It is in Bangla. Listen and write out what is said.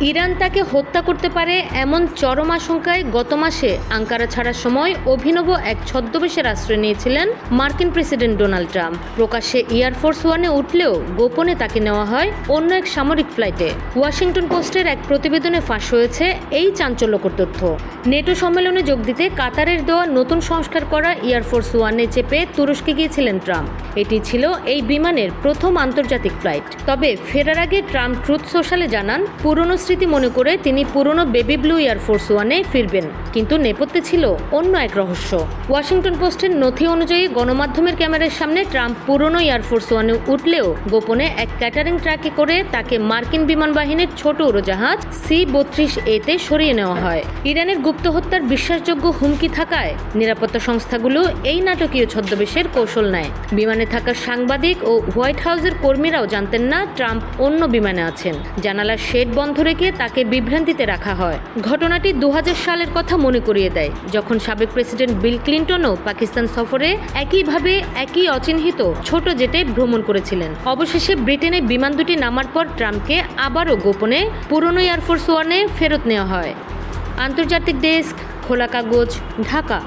ইরান তাকে হত্যা করতে পারে এমন চরম আশঙ্কায় গত মাসে আঙ্কারা ছাড়ার সময় অভিনব এক ছদ্মবেশের আশ্রয় নিয়েছিলেন মার্কিন প্রেসিডেন্ট ডোনাল্ড ট্রাম্প। প্রকাশ্যে এয়ারফোর্স ওয়ানে উঠলেও গোপনে তাকে নেওয়া হয় অন্য এক সামরিক ফ্লাইটে। ওয়াশিংটন পোস্টের এক প্রতিবেদনে ফাঁস হয়েছে এই চাঞ্চল্যকর তথ্য। নেটো সম্মেলনে যোগ দিতে কাতারের দেওয়া নতুন সংস্কার করা এয়ারফোর্স ওয়ানে চেপে তুরস্কে গিয়েছিলেন ট্রাম্প। এটি ছিল এই বিমানের প্রথম আন্তর্জাতিক ফ্লাইট। তবে ফেরার আগে ট্রাম্প ট্রুথ সোশ্যালে জানান, পুরনো স্মৃতি মনে করে তিনি পুরনো বেবি ব্লু এয়ারফোর্স ওয়ানে ফিরবেন, কিন্তু নেপথ্যে ছিল অন্য এক রহস্য। ওয়াশিংটন পোস্টের নথি অনুযায়ী গণমাধ্যমের ক্যামেরার সামনে ট্রাম্প পুরনো এয়ারফোর্স ওয়ানে উঠলেও গোপনে এক ক্যাটারিং ট্রাকে করে তাকে মার্কিন বিমান বাহিনীর ছোট উড়োজাহাজ C-32A-তে সরিয়ে নেওয়া হয়। ইরানের গুপ্ত হত্যার বিশ্বাসযোগ্য হুমকি থাকায় নিরাপত্তা সংস্থাগুলো এই নাটকীয় ছদ্মবেশের কৌশল নেয়। বিমানে থাকা সাংবাদিক ও হোয়াইট হাউসের কর্মীরাও জানতেন না ট্রাম্প অন্য বিমানে আছেন। জানালার শেড বন্ধ রেখে তাকে বিভ্রান্তিতে রাখা হয়। ঘটনাটি 2000 সালের কথা মনে করিয়ে দেয়, যখন সাবেক প্রেসিডেন্ট বিল ক্লিন্টনও পাকিস্তান সফরে একইভাবে একই অচিহ্নিত ছোট জেটে ভ্রমণ করেছিলেন। অবশেষে ব্রিটেনে বিমান দুটি নামার পর ট্রাম্পকে আবারও গোপনে পুরনো এয়ারফোর্স ওয়ানে ফেরত নেওয়া হয়। আন্তর্জাতিক ডেস্ক, খোলা কাগজ, ঢাকা।